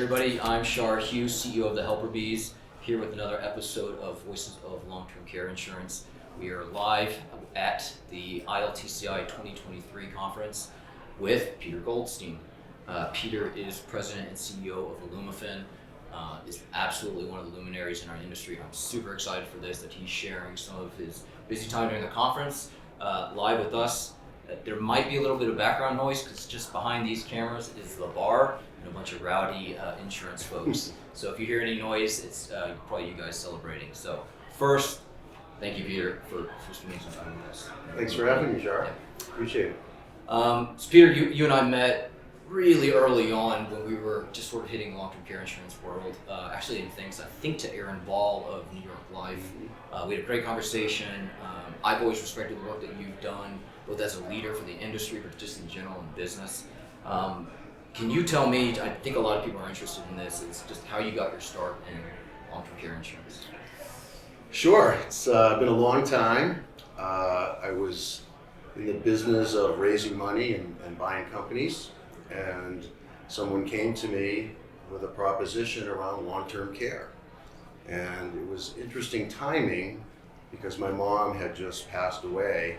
everybody. I'm Char Hu, CEO of the Helper Bees, here with another episode of Voices of Long-Term Care Insurance. We are live at the ILTCI 2023 conference with Peter Goldstein. Peter is president and CEO of Illumifin. Is absolutely one of the luminaries in our industry. I'm super excited for this, that he's sharing some of his busy time during the conference live with us. There might be a little bit of background noise because just behind these cameras is the bar and a bunch of rowdy insurance folks. So if you hear any noise, it's probably you guys celebrating. So first, thank you, Peter, for spending some time with us. Thanks for having me, Char. Yeah. Appreciate it. So Peter, you and I met really early on when we were just sort of hitting the long-term care insurance world. Actually, in thanks, I think, to Aaron Ball of New York Life. We had a great conversation. I've always respected the work that you've done, both as a leader for the industry, but just in general in business. Can you tell me, I think a lot of people are interested in this, is just how you got your start in long-term care insurance? Sure. It's been a long time. I was in the business of raising money and buying companies, and someone came to me with a proposition around long-term care. And it was interesting timing because my mom had just passed away.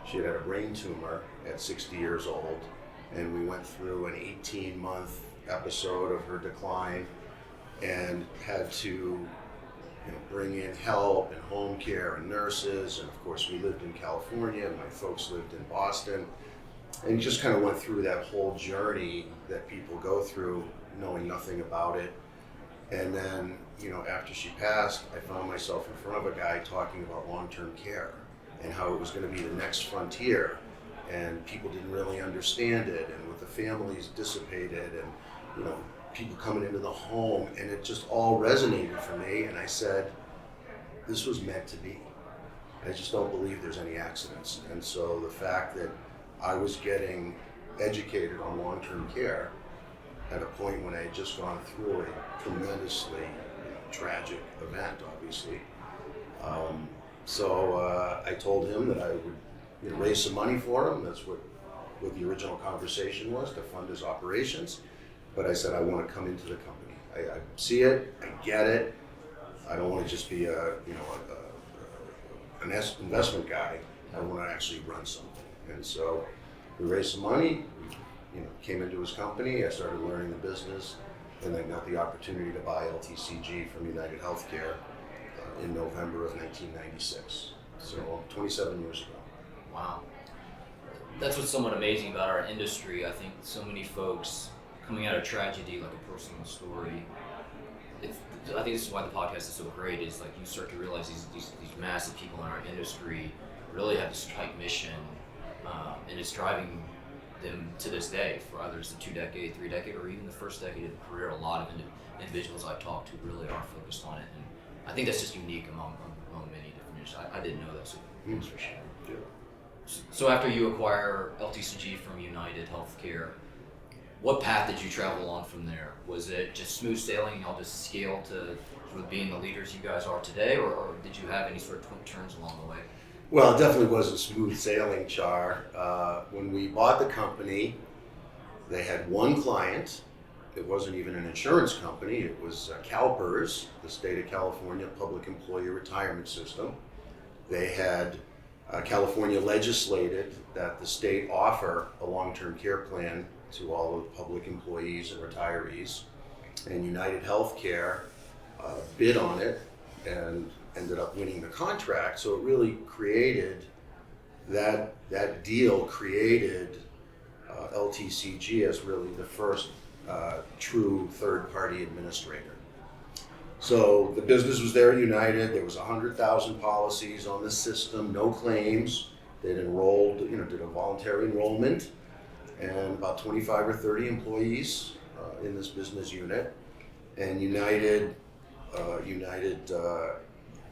She had a brain tumor at 60 years old, and we went through an 18-month episode of her decline and had to bring in help and home care and nurses. And of course, we lived in California, and my folks lived in Boston, and just kind of went through that whole journey that people go through knowing nothing about it. And then, after she passed, I found myself in front of a guy talking about long-term care and how it was going to be the next frontier, and people didn't really understand it, and with the families dissipated, and people coming into the home, and it just all resonated for me. And I said, this was meant to be. I just don't believe there's any accidents. And so the fact that I was getting educated on long-term care at a point when I had just gone through a tremendously tragic event, obviously. So I told him that I would raise some money for him. That's what the original conversation was, to fund his operations. But I said, I want to come into the company. I see it, I get it. I don't want to just be an investment guy. I want to actually run something. And so we raised some money, came into his company. I started learning the business, and then got the opportunity to buy LTCG from United Healthcare in November of 1996. So 27 years ago. Wow. That's what's somewhat amazing about our industry. I think so many folks coming out of tragedy, like a personal story. I think this is why the podcast is so great, is like you start to realize these massive people in our industry really have this tight mission, and it's driving them to this day. For others, the 2-decade, 3-decade, or even the first decade of the career, a lot of individuals I've talked to really are focused on it. And I think that's just unique among many different industries. I didn't know that, so thanks for sharing. Yeah. So after you acquire LTCG from United Healthcare, what path did you travel on from there? Was it just smooth sailing and y'all just scaled to sort of being the leaders you guys are today, or did you have any sort of twin turns along the way? Well, it definitely wasn't smooth sailing, Char. When we bought the company, they had one client. It wasn't even an insurance company. It was CalPERS, the state of California Public Employee Retirement System. They had California legislated that the state offer a long-term care plan to all of the public employees and retirees. And United Healthcare bid on it and ended up winning the contract. So it really created, that deal created LTCG as really the first true third-party administrator. So the business was there at United. There was 100,000 policies on the system, no claims. They'd enrolled, did a voluntary enrollment, and about 25 or 30 employees in this business unit. And United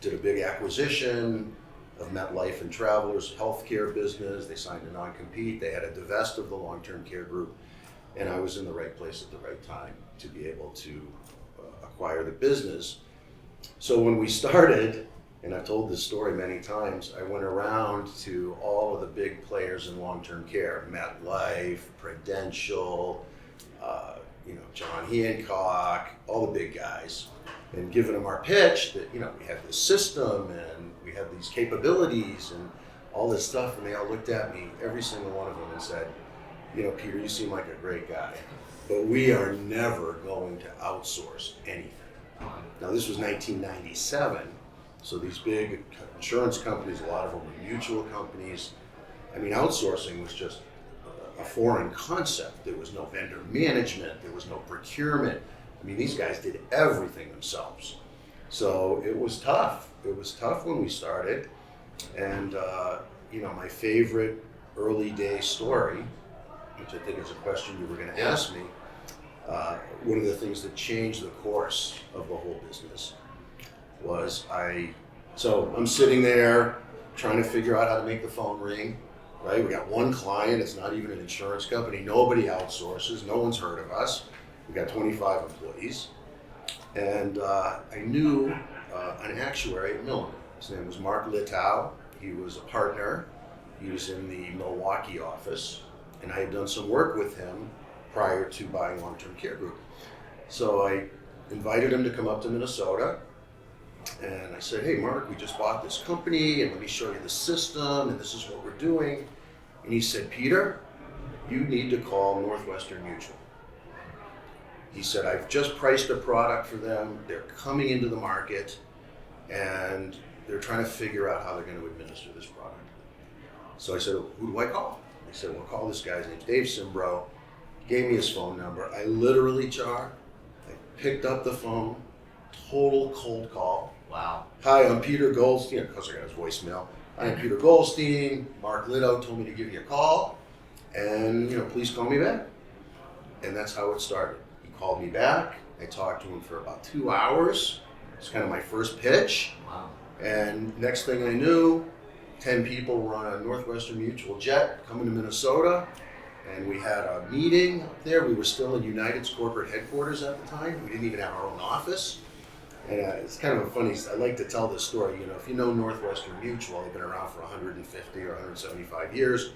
did a big acquisition of MetLife and Travelers healthcare business. They signed a non-compete. They had to divest of the long-term care group. And I was in the right place at the right time to be able to acquire the business. So when we started, and I've told this story many times, I went around to all of the big players in long-term care, MetLife, Prudential, John Hancock, all the big guys, and giving them our pitch that, we had this system and we had these capabilities and all this stuff. And they all looked at me, every single one of them, and said, Peter, you seem like a great guy, but we are never going to outsource anything. Now, this was 1997, so these big insurance companies, a lot of them were mutual companies. Outsourcing was just a foreign concept. There was no vendor management, there was no procurement. These guys did everything themselves. So it was tough. It was tough when we started. And, my favorite early day story, which I think is a question you were going to ask me, one of the things that changed the course of the whole business was I'm sitting there trying to figure out how to make the phone ring, right? We got one client, it's not even an insurance company, nobody outsources, no one's heard of us. We got 25 employees. And I knew an actuary at Milliman. His name was Mark Littau. He was a partner. He was in the Milwaukee office. And I had done some work with him prior to buying Long-Term Care Group. So I invited him to come up to Minnesota. And I said, hey, Mark, we just bought this company and let me show you the system and this is what we're doing. And he said, Peter, you need to call Northwestern Mutual. He said, I've just priced a product for them. They're coming into the market and they're trying to figure out how they're going to administer this product. So I said, who do I call? He said, well, call this guy's name's Dave Simbro. He gave me his phone number. I literally, Char, I picked up the phone, total cold call. Wow. Hi, I'm Peter Goldstein. Of course, I got his voicemail. Hi, I'm Peter Goldstein. Mark Littau told me to give you a call and, please call me back. And that's how it started. He called me back. I talked to him for about 2 hours. It's kind of my first pitch. Wow. And next thing I knew, 10 people were on a Northwestern Mutual jet coming to Minnesota. And we had a meeting up there. We were still in United's corporate headquarters at the time. We didn't even have our own office. And it's kind of a funny, I like to tell this story. If you know Northwestern Mutual, they've been around for 150 or 175 years.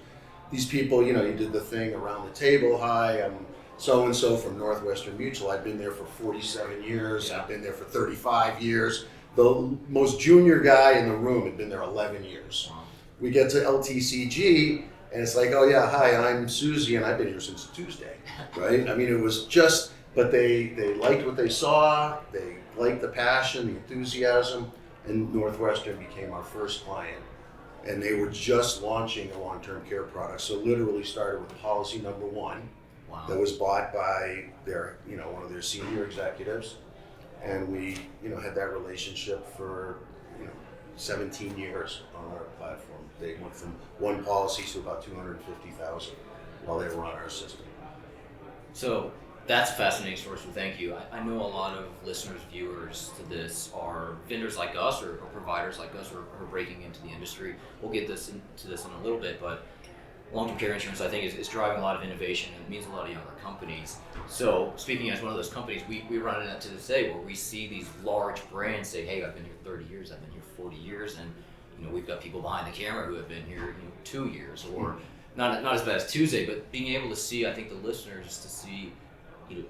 These people, you did the thing around the table. Hi, I'm so-and-so from Northwestern Mutual. I've been there for 47 years. Yeah. I've been there for 35 years. The most junior guy in the room had been there 11 years. Wow. We get to LTCG, and it's like, oh yeah, hi, I'm Susie, and I've been here since Tuesday, right? It was just, but they liked what they saw. They liked the passion, the enthusiasm, and Northwestern became our first client. And they were just launching a long-term care product. So literally started with policy number one. Wow. That was bought by their, one of their senior executives. And we, had that relationship for, 17 years on our platform. They went from one policy to about 250,000 while they were on our system. So that's a fascinating story, so thank you. I know a lot of listeners, viewers to this are vendors like us or providers like us who are breaking into the industry. We'll get into this in a little bit, but long-term care insurance, I think, is driving a lot of innovation and it means a lot of younger companies. So speaking as one of those companies, we run into this day where we see these large brands say, hey, I've been here 30 years, I've been here 40 years, and we've got people behind the camera who have been here 2 years, or not as bad as Tuesday, but being able to see, I think the listeners to see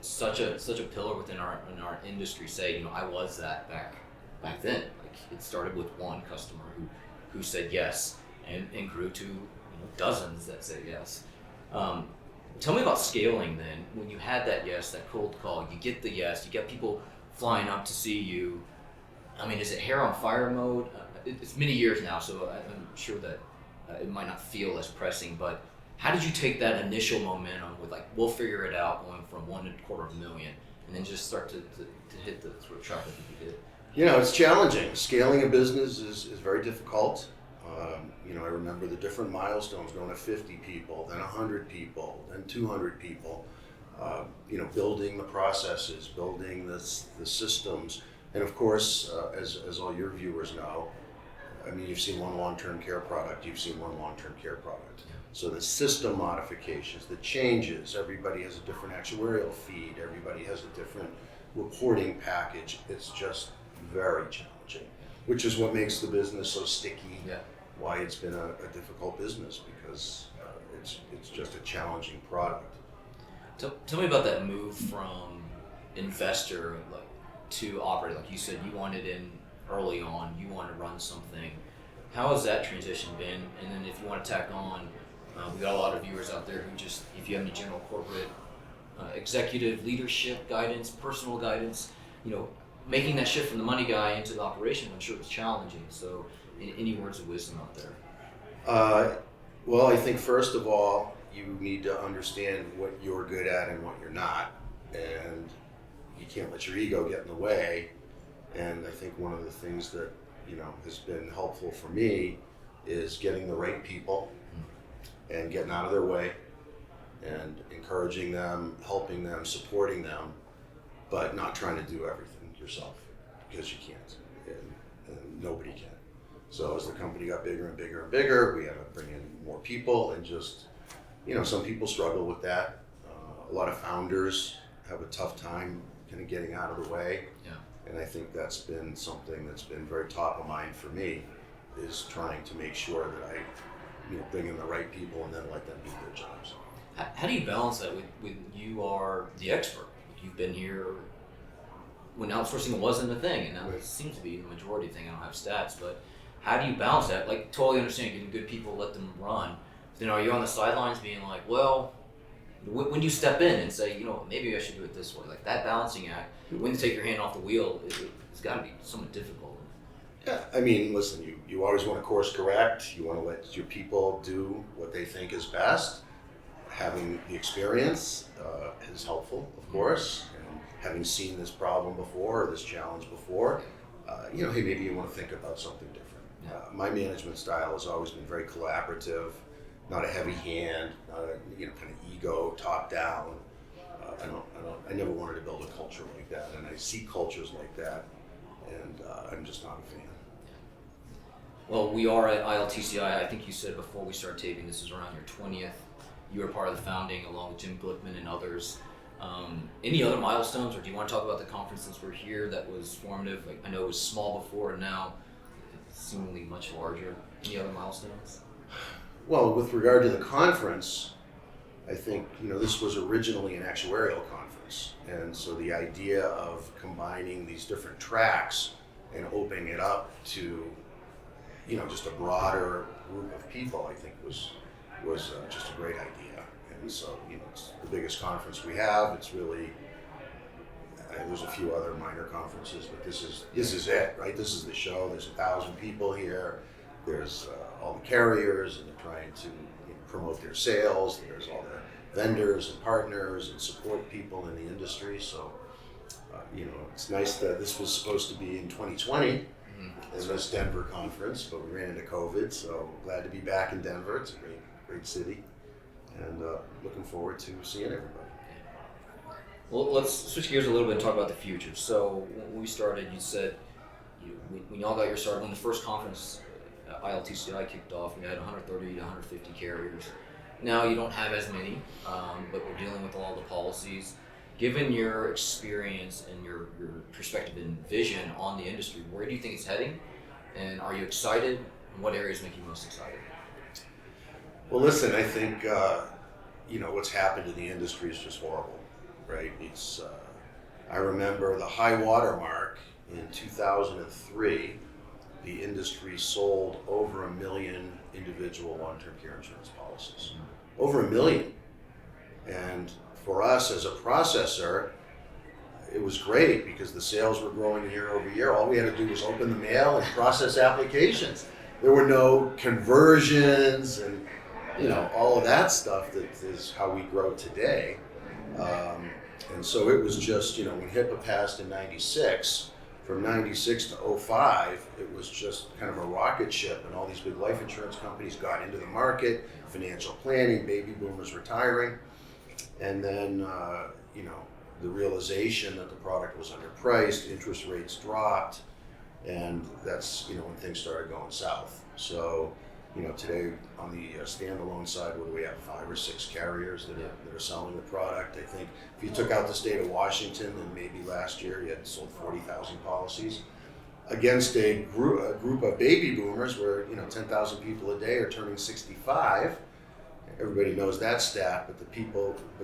such a pillar within our industry say, I was that back then. Like it started with one customer who said yes and grew to dozens that say yes. Tell me about scaling then. When you had that yes, that cold call, you get the yes, you get people flying up to see you. Is it hair on fire mode? It's many years now, so I'm sure that it might not feel as pressing, but how did you take that initial momentum with we'll figure it out, going from 1.25 million and then just start to hit the sort of track that you did? It's challenging. Scaling a business is very difficult. I remember the different milestones, going to 50 people, then 100 people, then 200 people, building the processes, building the systems. And of course, as all your viewers know, you've seen one long-term care product, you've seen one long-term care product. So the system modifications, the changes, everybody has a different actuarial feed, everybody has a different reporting package. It's just very challenging, which is what makes the business so sticky. Yeah. Why it's been a difficult business, because it's just a challenging product. Tell me about that move from investor to operator. Like you said, you wanted in early on, you wanted to run something. How has that transition been? And then if you want to tack on, we got a lot of viewers out there who just, if you have any general corporate executive leadership guidance, personal guidance, making that shift from the money guy into the operation, I'm sure it's challenging. So any words of wisdom out there? Well, I think first of all, you need to understand what you're good at and what you're not. And you can't let your ego get in the way. And I think one of the things that, has been helpful for me is getting the right people and getting out of their way and encouraging them, helping them, supporting them, but not trying to do everything yourself, because you can't, and nobody can. So as the company got bigger and bigger and bigger, we had to bring in more people, and just, some people struggle with that. A lot of founders have a tough time kind of getting out of the way. Yeah. And I think that's been something that's been very top of mind for me, is trying to make sure that I bring in the right people and then let them do their jobs. How do you balance that with you are the expert? You've been here when outsourcing wasn't a thing, and now it seems to be the majority thing. I don't have stats, but how do you balance that? Like, totally understand getting good people, let them run. Then are you on the sidelines being like, well, when do you step in and say, maybe I should do it this way? Like that balancing act, when to take your hand off the wheel, it's got to be somewhat difficult. Yeah, I mean, listen, you always want to course correct. You want to let your people do what they think is best. Having the experience is helpful, of course, and having seen this problem before, or this challenge before, hey, maybe you want to think about something different. My management style has always been very collaborative, not a heavy hand, not a kind of ego, top down. I never wanted to build a culture like that, and I see cultures like that, and I'm just not a fan. Well, we are at ILTCI. I think you said before we started taping, this is around your 20th. You were part of the founding along with Jim Glickman and others. Any other milestones, or do you want to talk about the conference since we're here that was formative? Like, I know it was small before, and now it's seemingly much larger. Any other milestones? Well, with regard to the conference, I think, this was originally an actuarial conference. And so the idea of combining these different tracks and opening it up to, just a broader group of people, I think was just a great idea. And so, it's the biggest conference we have. It's really, there's a few other minor conferences, but this is it, right? This is the show. There's 1,000 people here. There's all the carriers, and they're trying to promote their sales. There's all the vendors and partners and support people in the industry. So, it's nice that this was supposed to be in 2020 in this Denver conference, but we ran into COVID. So glad to be back in Denver. It's a great city, and looking forward to seeing everybody. Well, let's switch gears a little bit and talk about the future. So when we started, you said when y'all got your start, when the first conference ILTCI kicked off, we had 130 to 150 carriers. Now you don't have as many, but we're dealing with all the policies. Given your experience and your perspective and vision on the industry, where do you think it's heading? And are you excited? And what areas make you most excited? Well, listen, I think, what's happened to the industry is just horrible, right? I remember the high water mark in 2003, the industry sold over 1 million individual long-term care insurance policies. Over 1 million. And for us as a processor, it was great because the sales were growing year over year. All we had to do was open the mail and process applications. There were no conversions and all of that stuff that is how we grow today. And so it was just, when HIPAA passed in 96, from 96 to 05, it was just kind of a rocket ship, and all these big life insurance companies got into the market, financial planning, baby boomers retiring. And then, the realization that the product was underpriced, interest rates dropped, and that's, when things started going south. So, today on the standalone side, what do we have, 5 or 6 carriers that are selling the product? I think if you took out the state of Washington, then maybe last year you had sold 40,000 policies against a group of baby boomers where, 10,000 people a day are turning 65. Everybody knows that stat, but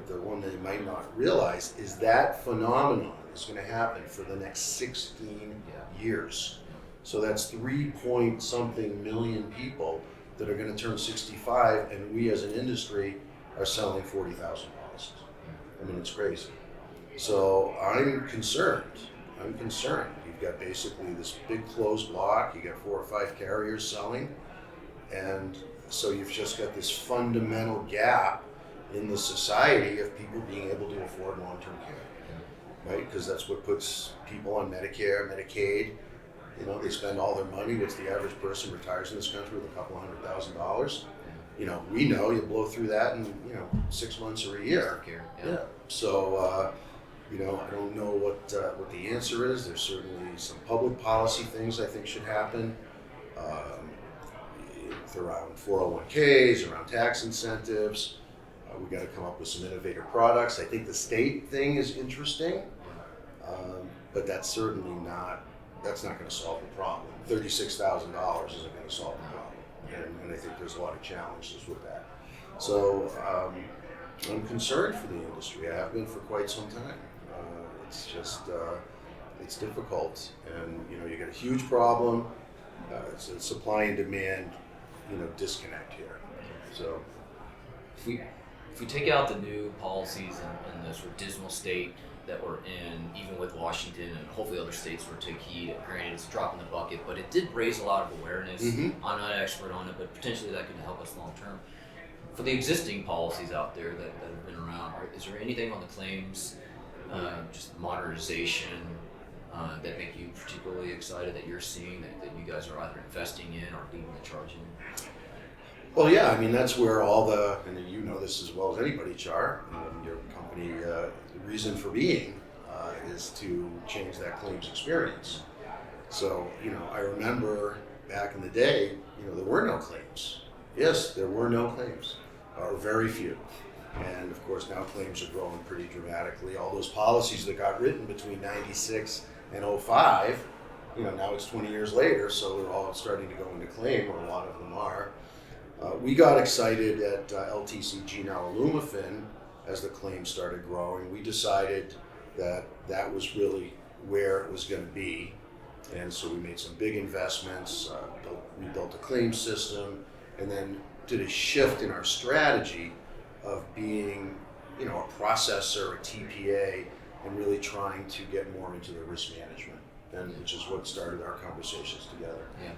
the one they might not realize is that phenomenon is going to happen for the next 16 years. So that's 3 point something million people that are going to turn 65, and we as an industry are selling 40,000 policies. I mean, it's crazy. So I'm concerned. You've got basically this big closed block. You got 4 or 5 carriers selling, and so you've just got this fundamental gap in the society of people being able to afford long-term care, right? Because that's what puts people on Medicare, Medicaid. You know, they spend all their money. What's the average person retires in this country with a couple $100,000? You know, we know you blow through that in 6 months or a year. Yeah. So, I don't know what the answer is. There's certainly some public policy things I think should happen. Around 401ks, around tax incentives. We've got to come up with some innovative products. I think the state thing is interesting, but that's certainly not going to solve the problem. $36,000 isn't going to solve the problem, and I think there's a lot of challenges with that. So I'm concerned for the industry. I have been for quite some time. It's just it's difficult, and you got a huge problem. It's a supply and demand disconnect here. So if we take out the new policies and the sort of dismal state that we're in, even with Washington and hopefully other states will take heed. Granted, it's a drop in the bucket, but it did raise a lot of awareness. I'm not an expert on it, but potentially that could help us long term. For the existing policies out there that have been around, is there anything on the claims, just modernization, that make you particularly excited that you're seeing that you guys are either investing in or leading the charge in? Well, yeah, I mean, that's where and you know this as well as anybody, Char, your company, the reason for being is to change that claims experience. So, I remember back in the day, there were no claims. Yes, there were no claims, or very few. And of course, now claims are growing pretty dramatically. All those policies that got written between 96 and 05, now it's 20 years later, so they're all starting to go into claim, or a lot of them are. We got excited at LTCG, now Alumafin, as the claims started growing. We decided that was really where it was going to be. And so we made some big investments, we built a claims system, and then did a shift in our strategy of being, a processor, a TPA, and really trying to get more into the risk management, and which is what started our conversations together. Yeah.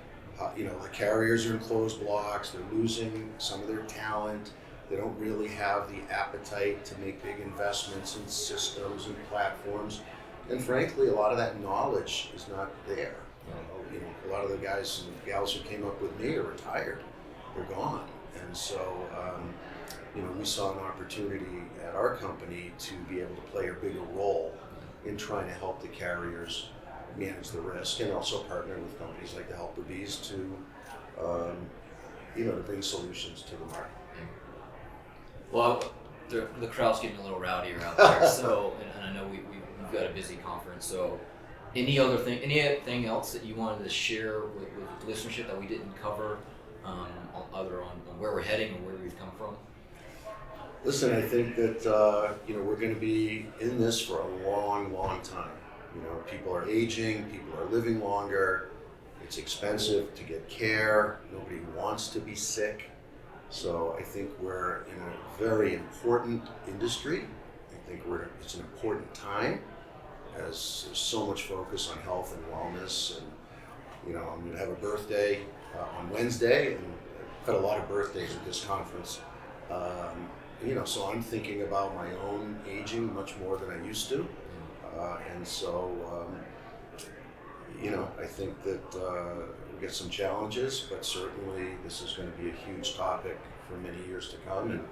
The carriers are in closed blocks. They're losing some of their talent. They don't really have the appetite to make big investments in systems and platforms. And frankly, a lot of that knowledge is not there. A lot of the guys and gals who came up with me are retired. They're gone. And so, we saw an opportunity at our company to be able to play a bigger role in trying to help the carriers manage the risk, and also partner with companies like the Helper Bees to bring solutions to the market. Well, the crowd's getting a little rowdier out there. So, and I know we've got a busy conference. So, anything else that you wanted to share with listenership that we didn't cover, either on where we're heading or where we've come from? Listen, I think that we're going to be in this for a long, long time. People are aging, people are living longer. It's expensive to get care. Nobody wants to be sick. So I think we're in a very important industry. I think it's an important time, as there's so much focus on health and wellness. And I'm going to have a birthday on Wednesday, and I've had a lot of birthdays at this conference. So I'm thinking about my own aging much more than I used to. And so, I think that we get some challenges, but certainly this is going to be a huge topic for many years to come. And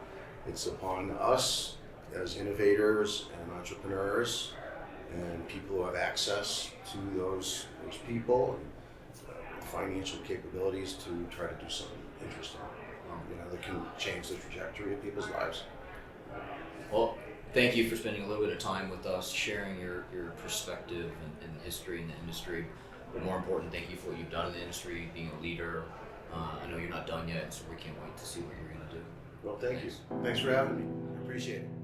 it's upon us as innovators and entrepreneurs and people who have access to those people and financial capabilities to try to do something interesting, that can change the trajectory of people's lives. Well, thank you for spending a little bit of time with us, sharing your perspective and history in the industry. But more important, thank you for what you've done in the industry, being a leader. I know you're not done yet, so we can't wait to see what you're going to do. Well, thank you. Thanks for having me. I appreciate it.